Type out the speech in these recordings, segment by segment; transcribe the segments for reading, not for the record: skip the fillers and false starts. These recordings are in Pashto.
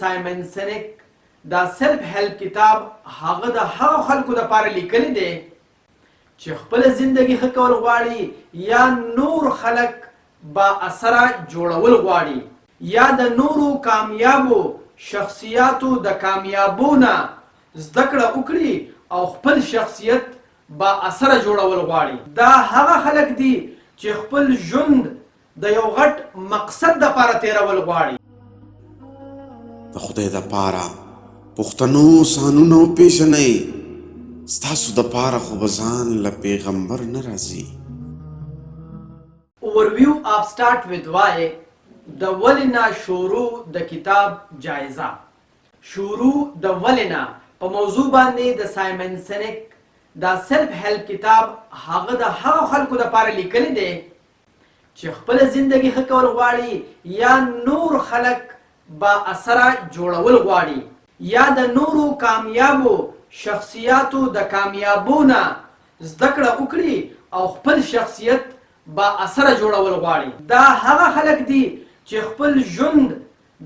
سایمن سینک دا سیلف هیلپ کتاب هغه د هغو خلکو دپاره لیکلی دی چې خپله زندگی ښه کول غواړي یا نور خلک با اثره جوړول غواړي یا د نورو کامیابو شخصیاتو د کامیابونه زده کړه وکړي او خپل شخصیت با اثره جوړول غواړي. دا هغه خلک دي چې خپل ژوند د یو غټ مقصد دپاره تیرول غواړي. د خدای دپاره پښتنو سانونه وپېژنئ، ستاسو دپاره خو به ځان له پیغمبر نه راځي. اوورویو آف سټارټ وذ وای د ولې نه شروع د کتاب جایزه. شروع د ولې نه په موضوع باندې د سایمن سینک دا سیلف هیلپ کتاب هغه د هغو خلکو دپاره لیکلی دی چې خپله زندگی ښه کول غواړي یا نور خلک با اثره جوړول غواړي یا د نورو کامیابو شخصیاتو د کامیابونه زده کړه وکړي او خپل شخصیت با اثره جوړول غواړي. دا هغه خلک دي چې خپل ژوند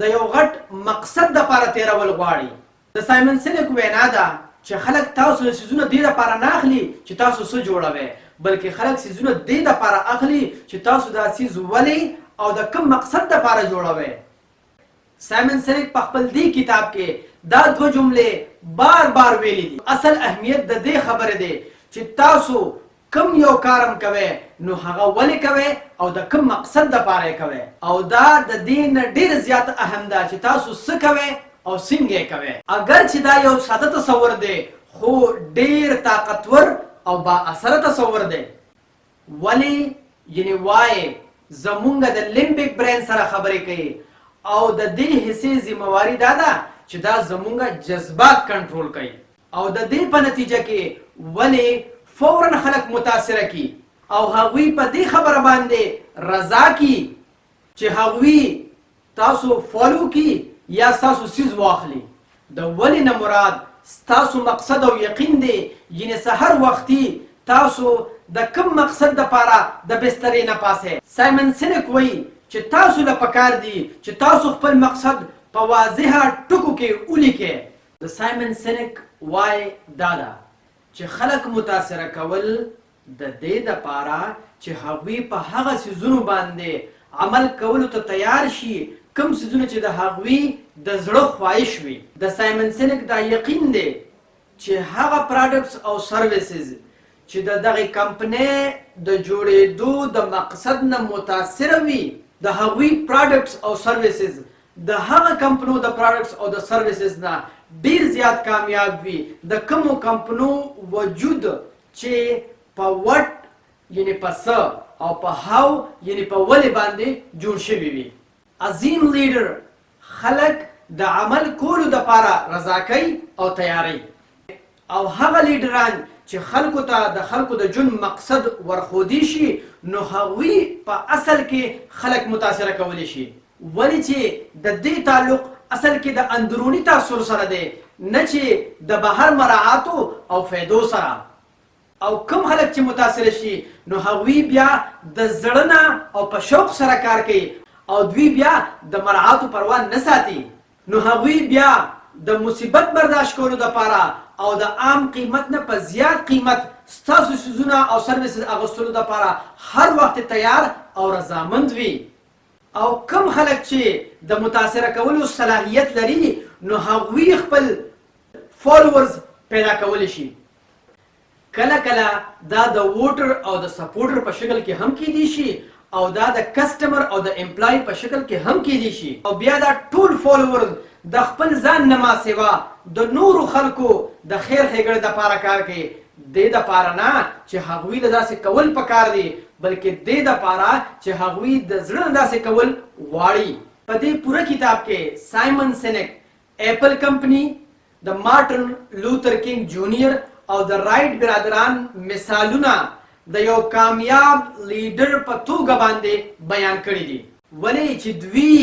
د یو غټ مقصد دپاره تیرول غواړي. د سایمن سینک وینا ده چې خلک تاسو له څیزونه دې دپاره نه اخلي چې تاسو څه جوړوئ، بلکې خلک څیزونه دې دپاره اخلي چې تاسو دا څیز ولې او د کوم مقصد دپاره جوړوئ. سایمن سینک په خپل دې کتاب کې دا دوه جملې بار بار ویلي دي. اصل اهمیت د دې خبرې دی چې تاسو کم یو کارم کوئ نو هغه ولې کوئ او د کوم مقصد دپاره یې کوئ، او دا د دې نه ډېر زیات اهم ده چې تاسو څه کوئ او څنګه یې کوئ. اگر چې دا یو ساده تصور دی خو ډېر طاقتور او با اثره تصور دی. ولې یعنې وایې زمونږ د لیمبیک برین سره خبرې کوي او د دې حصې ذمهواري دا ده چې دا زمونږ جذبات کنټرول کوي او د دې په نتیجه کې ولې فوراً خلک متاثره کی او هغوی په دې خبره باندې رضا کی چې هغوی تاسو فالو کی یا ستاسو څیز واخلي. د ولې نه مراد ستاسو مقصد او یقین دی، یعنې سحر وختي تاسو د کوم مقصد دپاره د بسترې نه پاسئ. سایمن سینک وایي چې تاسو له پکار دي چې تاسو خپل مقصد په واضحه ټکو کې ولیکئ. د سایمن سینک وای دا ده چې خلک متاثره کول د دې دپاره چې هغوی په هغه څیزونو باندې عمل کولو ته تیار شي کوم څیزونه چې د هغوی د زړه خواهش وي. د سایمن سینک دا یقین دی چې هغه پراډکټس او سروسز چې د دغې کمپنۍ د جوړېدو د مقصد نه متاثره وي، د هغوی پراډکټس او سروسز د هغه کمپنو د پراډکټس او د سروسز نه ډیر زیات کامیاب وي د کومو کمپنو وجود چې په وټ یعنې په څه او په هاو یعنې په ولې باندې جوړ شوي وي. عظیم لیډر خلک د عمل کولو دپاره رضا کوي او تیاری، او هغه لیډران چې خلکو ته د خلکو د ژوند مقصد ورښودی شي نو هغوی په اصل کې خلک متاثره کولی شي. ولې چې د دې تعلق اصل کې د اندروني تاثر سره دی نه چې د بهر مراعاتو او فایدو سره. او کم خلک چې متاثره شي نو هغوی بیا د زړه نه او په شوق سره کار کوي او دوی بیا د مراعاتو پروا نه ساتي، نو هغوی بیا د مصیبت برداشت کولو دپاره او د عام قیمت نه په زیات قیمت ستاسو څیزونه او سروسز اخیستلو دپاره هر وخت تیار او رضامند وي. او کم خلک چې د متاثره کولو صلاحیت لري نو هغوی خپل فالوورز پیدا کولی شي. کله کله دا د ووټر او د سپورټر په شکل کې هم کیدی شي او دا د کسټمر او د امپلای په شکل کې هم کیدی شي، او بیا دا ټول فالوورز د خپل ځان نه ما سوا د نورو خلکو د خیر ښېګړې دپاره کار کوي. دې دپاره نه چې هغوی له داسې کول پکار دي، بلکې دې دپاره چې هغوی د زړه نه داسې کول غواړي. په دې پوره کتاب کې سایمن سینک اپل کمپنی، د مارټن لوتر کینګ جونیئر او د رایټ برادران مثالونه د یو کامیاب لیډر په توګه باندې بیان کړي دي. ولې چې دوی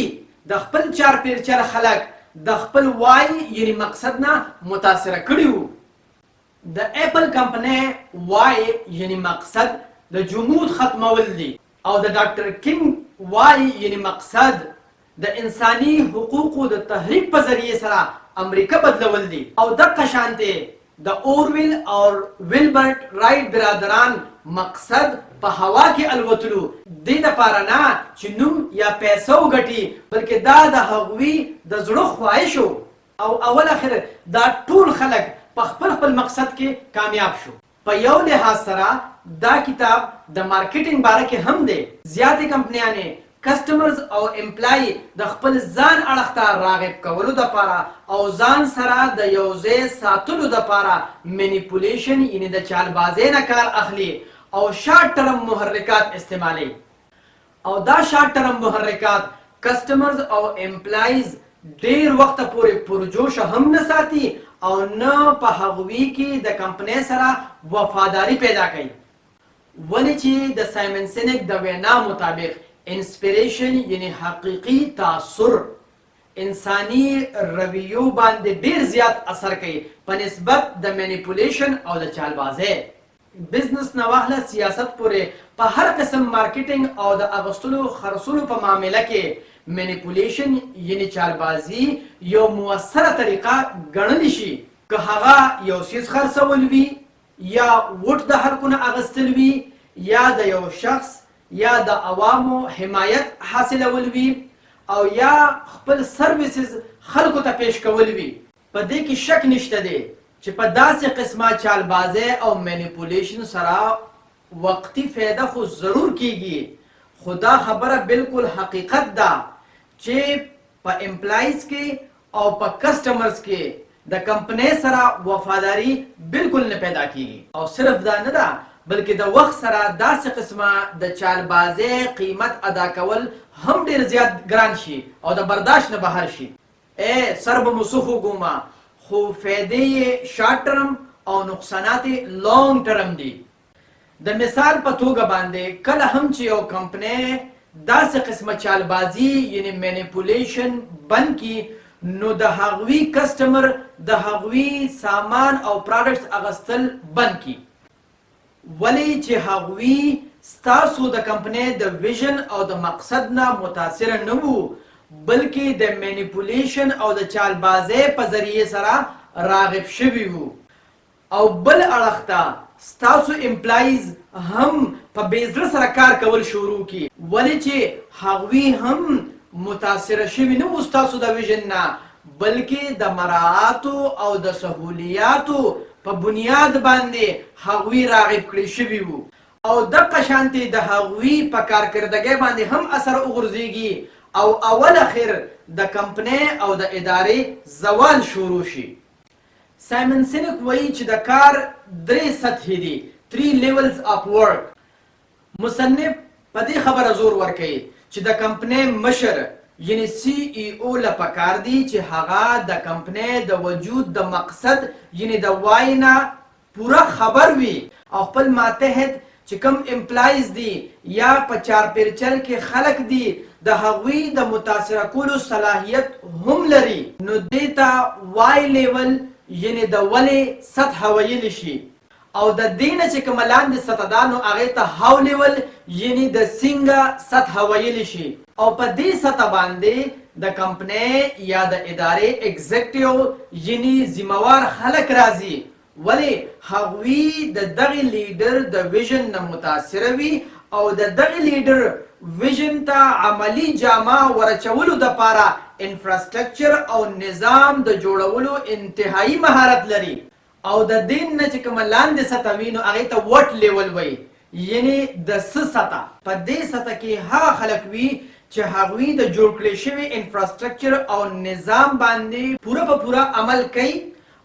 د خپل چارپیرچر خلک د خپل وای یعنی مقصد نه متاثره کړي وو. د اپل کمپنۍ وای یعنی مقصد د جمود ختمول دي او د ډاکټر کینګ وای یعنی مقصد د انساني حقوقو د تحریک په ذریعه سره امریکا بدلول دي او دغه شانته د اورول او ویلبرټ رایټ برادران مقصد په هوا کې الوتلو دې لپاره نه چې نوم یا پیسو ګټي بلکې دا د هغوی د زړه خواهش او اول اخر دا ټول خلک په خپل مقصد کې کامیاب شو. په یو لحاظ سره دا کتاب د مارکیټینګ باره کې هم دی. زیاتې کمپنیانې کسټمرز او امپلای د خپل ځان اړخ ته راغب کولو دپاره او ځان سره د یو ځای ساتلو دپاره مینیپولیشن یعنې د چالبازۍ نه کار اخلي او شارټ ټرم محرکات استعمالوي او دا شارټ ټرم محرکات کسټمرز او امپلایز ډیر وخت پورې پرجوش هم نه ساتي او نه په هغوی کې د کمپنۍ سره وفاداری پیدا کوي. ولې چې د سایمن سینک د وینا مطابق انسپیریشن یعنی حقیقي تاثر انساني رویو باندې ډیر زیات اثر کوي په نسبت د مینیپولیشن او د چالبازۍ. بزنس نه واخله سیاست پورې په هر قسم مارکیټینګ او د اغوستلو خرڅولو په معامله کې مینیپولیشن یعنی چالبازي یو مؤثره طریقه ګڼل شي. که هغه یو څیز خرڅول وي یا وټ د خلکو نه اغوستل وي یا د یو شخص یا د عوامو حمایت حاصلول وي او یا خپل سرویسز خلکو ته پیش کول وي. په دې کې شک نشته دی چې په داسې قسمه چالبازۍ او مینیپولیشن سره وقتی فایده خو ضرور کیږي، خو دا خبره بالکل حقیقت ده چې په امپلایز کې او په کسټمرز کې د کمپنۍ سره وفاداری بالکل نه پیدا کیږي. او صرف دا نه ده بلکې د وخت سره داسې قسمه د چالبازۍ قیمت ادا کول هم ډیر زیات ګران شي او د برداشت نه بهر شي. سر به مسوخ وګومه خو فایدې یې شارټ ټرم او نقصانات یې لانګ ټرم دي. د مثال په توګه باندې کله هم چې یو کمپنۍ داسې قسمه چالبازي یعنی مینیپولیشن بند کی نو د هغوی کسټمر د هغوی سامان او پراډکټس اغوستل بند کی. ولی چې هغوی ستاسو د کمپنۍ د ویژن او د مقصد نه متاثره نه وو بلکې د مینیپولیشن او د چالبازۍ په ذریعه سره راغب شوي وو. او بل اړخ ته ستاسو امپلایز هم په بې زړه سره کار کول شروع کی ولی چې هغوی هم متاثره شوي نه وو ستاسو د ویژن نه بلکې د مراعاتو او د سهولیاتو په بنیاد باندې هغوی راغب کړي شوي وو او دغه شانتې د هغوی په کارکردګۍ باندې هم اثر وغورځېږي او اول اخر د کمپنۍ او د ادارې زوال شروع شي. سایمن سینک وایي چې د کار 3 سطحې دي 3 levels of work. مصنف په دې خبره زور ورکوي چې د کمپنۍ مشر یعنی CEO له پکار دی چې هغه د کمپنۍ د وجود د مقصد یعنی د وای نه پوره خبر وي او خپل ماتحت چې کوم امپلایز دي یا په چارپیرچل کې خلک دي د هغوی د متاثره کولو صلاحیت هم لري. نو دې ته وای لیول یعنی د ولې سطح ویل شي او د دې نه چې کومه لاندې سطح ده نو هغې ته هاو لیول یعنی د څنګه سطح ویل شي. او په دې سطح باندې د کمپنۍ یا د ادارې اگزیکټیو یعنی ذمہوار خلک راځي ولی هغوی د دغه لیډر د ویژن نه متاثره وي او د دغه لیډر ویژن ته عملی جامه ورچولو دپاره انفراسټرکچر او نظام د جوړولو انتهایی مهارت لري. او د دین نه چې کومه لاندې سطح وي نو هغې ته وټ لیول وایي یعنی د څه سطح. په دې سطح کې هغه خلک وي چې هغوی د جوړ کړی شوي انفراسټرکچر او نظام باندې پوره په پوره عمل کوي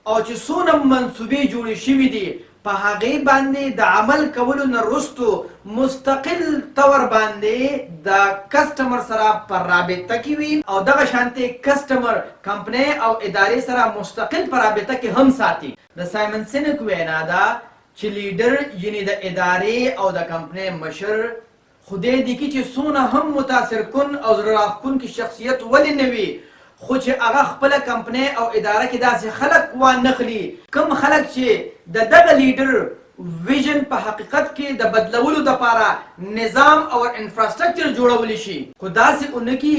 او چې څونه منصوبې جوړې شوي دي په هغې باندې د عمل کولو نه وروستو مستقل طور باندې د کسټمر سره په رابطه کې وي او دغه شانتې کسټمر کمپنۍ او ادارې سره مستقل په رابطه کې هم ساتي. د سایمن سینک وینا ده چې لیډر یعنی د ادارې او د کمپنۍ مشر خدای دې کې چې څونه هم متاثر کن او زړه راښکونکي شخصیت ولې نه وي خو چې هغه خپله کمپنۍ او اداره کې داسې خلک وانخلي کوم خلک چې د دغه لیډر ویژن په حقیقت کې د بدلولو دپاره نظام او انفراسټرکچر جوړولی شي خو داسې ونه کي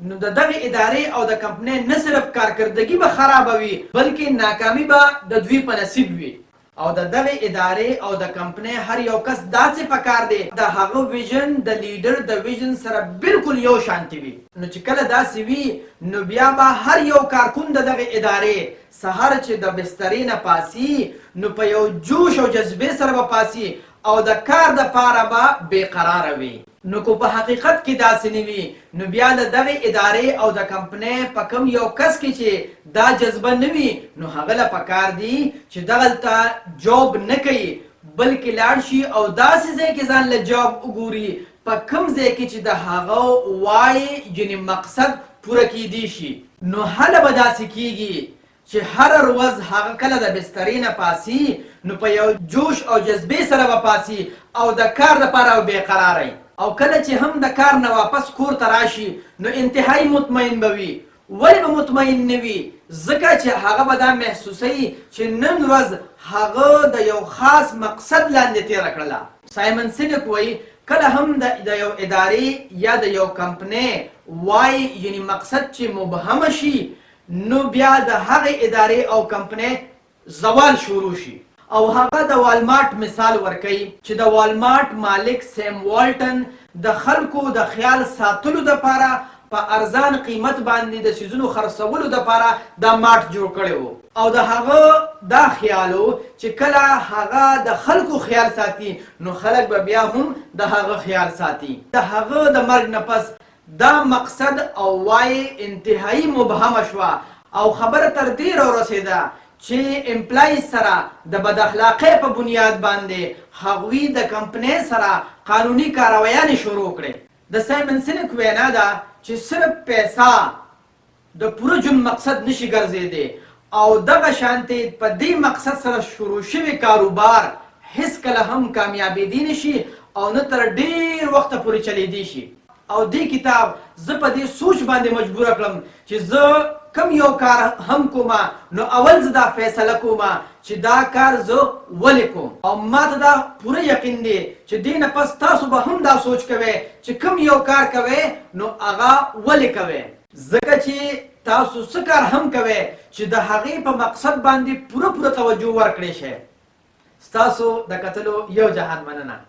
نو د دغه ادارې او د کمپنۍ نه صرف کارکردګي به خرابه وي بلکې ناکامي به د دوی په نصیب وي او د دغه ادارې او د کمپنۍ هر یو کس داسې پکار دی د هغه ویژن د لیډر د ویژن سره بالکل یو شانتي وي نو چې کله داسې وي نو بیا به هر یو کارکون د دغه ادارې سهار چې د بسترې نه پاسي نو په یو جوش او جذبې سره به پاسي او د کار دپاره به بېقراره وي نو کو په حقیقت کې داسې نه وي نو بیا د دغه ادارې او د کمپنۍ په کوم یو کس کې چې دا جذبه نه وي نو هغه له پکار دي چې دغلته جاب نه کوي بلکې لاړ شي او داسې ځای کې ځان له جاب وګوري په کوم ځای کې چې د هغه وای یعنې مقصد پوره کیدی شي نو هله به داسې کیږي چې هر ورځ هغه کله د بسترې نه پاسي نو په یو جوش او جذبې سره به پاسي او د کار دپاره بېقراره او کله چې هم د کار نه واپس کور ته راشي نو انتهایی مطمئن به وي ولې به مطمئن نه وي ځکه چې هغه به دا محسوسوي چې نن ورځ هغه د یو خاص مقصد لاندې تېره کړله سایمن سینک وایي کله هم د یو ادارې یا د یو کمپنۍ وای یعنی مقصد چې مبهمه شي نو بیا د هغې ادارې او کمپنۍ زوال شروع شي او هغه د والمارټ مثال ورکوي چې د والمارټ مالک سیم والټن د خلکو د خیال ساتلو دپاره په ارزان قیمت باندې د څیزونو خرڅولو دپاره دا مارټ جوړ کړی و او د هغه دا خیال و چې کله هغه د خلکو خیال ساتي نو خلک به بیا هم د هغه خیال ساتي د هغه د مرګ نه پس دا مقصد او وای انتهایی مبهمه شوه او خبره تر دې راورسېده چې امپلای سره د بد اخلاقۍ په بنیاد باندې هغوی د کمپنۍ سره قانوني کارویانې شروع کړې د سایمن سینک وینا ده چې صرف پیسه د پوره ژوند مقصد نشي ګرځېدی او دغه شانتې په دې مقصد سره شروع شوی کاروبار هیڅکله هم کامیابېدی نشي او نه تر ډېر وخته پورې چلیدی شي او دې کتاب زه په دې سوچ باندې مجبوره کړم چې زه کم یو کار هم کومه نو اول زه دا فیصله کومه چې دا کار زه ولې کوم او ما ته دا پوره یقین دی چې دې نه پس تاسو به هم دا سوچ کوئ چې کم یو کار کوئ نو هغه ولې کوئ ځکه چې تاسو څه کار هم کوئ چې د هغې په مقصد باندې پوره توجه ورکړی شئ ستاسو د کتلو یو جهان مننه